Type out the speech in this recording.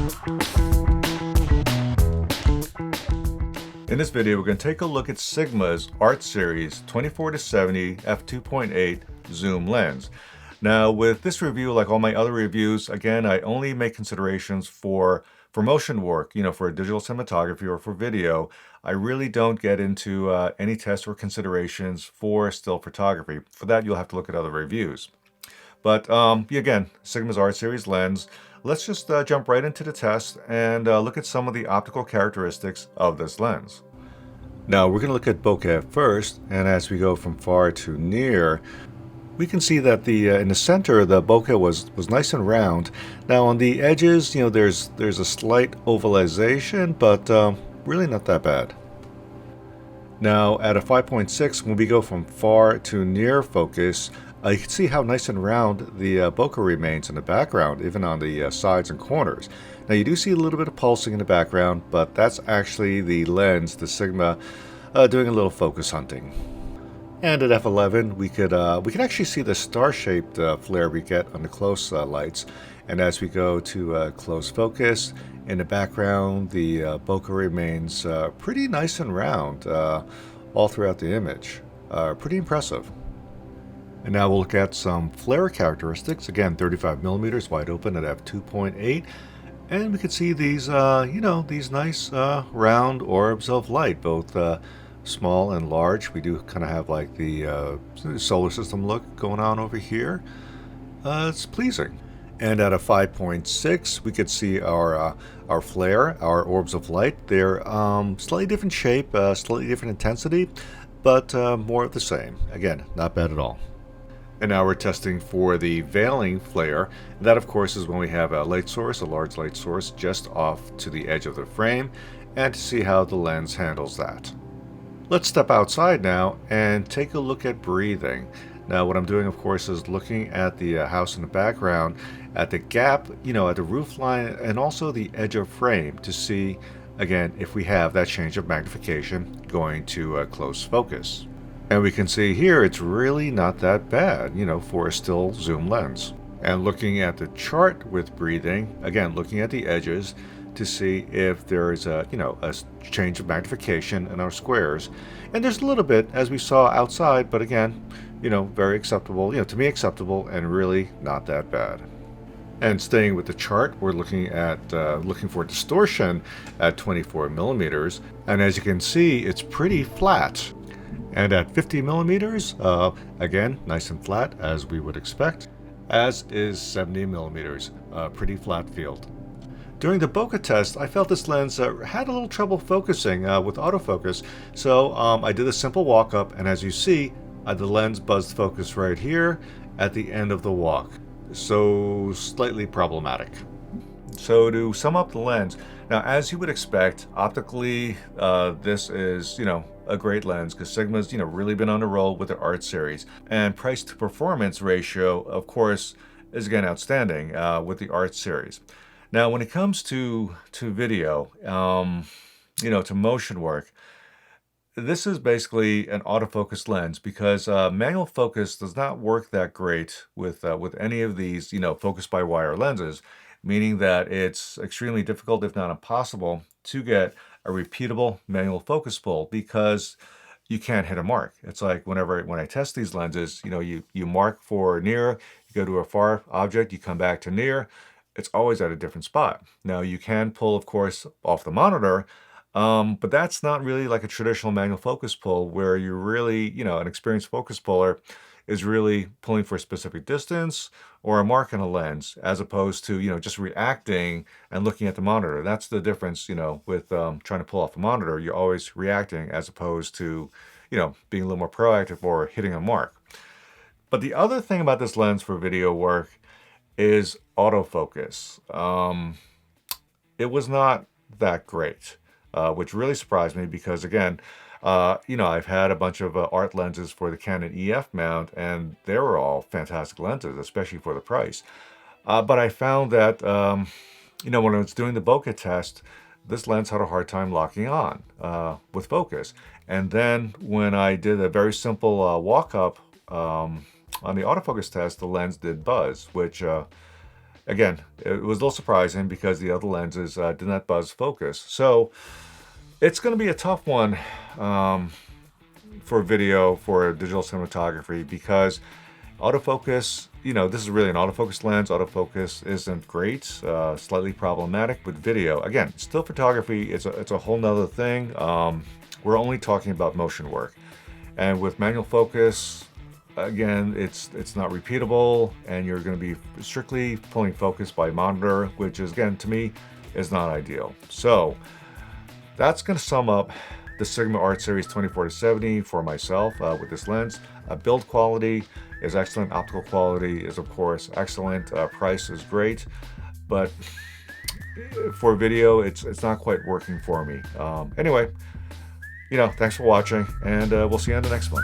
In this video, we're going to take a look at Sigma's Art Series 24-70 f2.8 zoom lens. Now with this review, like all my other reviews, again, I only make considerations for motion work, for digital cinematography or for video. I really don't get into any tests or considerations for still photography. For that, you'll have to look at other reviews. But again, Sigma's Art Series lens. Let's just jump right into the test and look at some of the optical characteristics of this lens. Now we're going to look at bokeh first, and as we go from far to near, we can see that in the center the bokeh was nice and round. Now on the edges, there's a slight ovalization, but really not that bad. Now at a 5.6, when we go from far to near focus, you can see how nice and round the bokeh remains in the background, even on the sides and corners. Now you do see a little bit of pulsing in the background, but that's actually the lens, the Sigma, doing a little focus hunting. And at f11, we could actually see the star-shaped flare we get on the close lights. And as we go to close focus, in the background, the bokeh remains pretty nice and round all throughout the image. Pretty impressive. And now we'll look at some flare characteristics. Again, 35mm wide open at f2.8. And we can see these, these nice round orbs of light, both small and large. We do kind of have like the solar system look going on over here. It's pleasing. And at a 5.6, we could see our flare, our orbs of light. They're slightly different shape, slightly different intensity, but more of the same. Again, not bad at all. And now we're testing for the veiling flare. That, of course, is when we have a light source, a large light source, just off to the edge of the frame, and to see how the lens handles that. Let's step outside now and take a look at breathing. Now what I'm doing, of course, is looking at the house in the background, at the gap, at the roof line, and also the edge of frame to see, again, if we have that change of magnification going to close focus. And we can see here it's really not that bad, for a still zoom lens. And looking at the chart with breathing, again, looking at the edges to see if there's a change of magnification in our squares. And there's a little bit, as we saw outside, but again, very acceptable, to me acceptable, and really not that bad. And staying with the chart, we're looking at looking for distortion at 24mm, and as you can see, it's pretty flat. And at 50mm, again, nice and flat, as we would expect, as is 70mm, pretty flat field. During the bokeh test, I felt this lens had a little trouble focusing with autofocus, so I did a simple walk up, and as you see, the lens buzzed focus right here at the end of the walk. So slightly problematic. So to sum up the lens, now as you would expect, optically, this is, a great lens, because Sigma's, really been on the roll with their Art Series. And price to performance ratio, of course, is again outstanding with the Art Series. Now, when it comes to video, to motion work, this is basically an autofocus lens, because manual focus does not work that great with any of these, focus by wire lenses, meaning that it's extremely difficult, if not impossible, to get a repeatable manual focus pull, because you can't hit a mark. It's like when I test these lenses, you mark for near, you go to a far object, you come back to near, it's always at a different spot. Now you can pull, of course, off the monitor, but that's not really like a traditional manual focus pull, where you're really, an experienced focus puller is really pulling for a specific distance or a mark in a lens, as opposed to, just reacting and looking at the monitor. That's the difference, with trying to pull off the monitor. You're always reacting, as opposed to, being a little more proactive or hitting a mark. But the other thing about this lens for video work is autofocus. It was not that great, which really surprised me, because again, I've had a bunch of art lenses for the Canon EF mount, and they were all fantastic lenses, especially for the price. But I found that, when I was doing the bokeh test, this lens had a hard time locking on with focus. And then when I did a very simple walk-up on the autofocus test, the lens did buzz, which again, it was a little surprising because the other lenses did not buzz focus. So it's going to be a tough one for video, for digital cinematography, because autofocus, this is really an autofocus lens. Autofocus isn't great, slightly problematic. With video, again, still photography, it's a whole nother thing. We're only talking about motion work. And with manual focus, again, it's not repeatable, and you're going to be strictly pulling focus by monitor, which is, again, to me, is not ideal. So that's going to sum up the Sigma Art Series 24-70 for myself with this lens. Build quality is excellent. Optical quality is, of course, excellent. Price is great, but for video, it's not quite working for me. Anyway, thanks for watching, and we'll see you on the next one.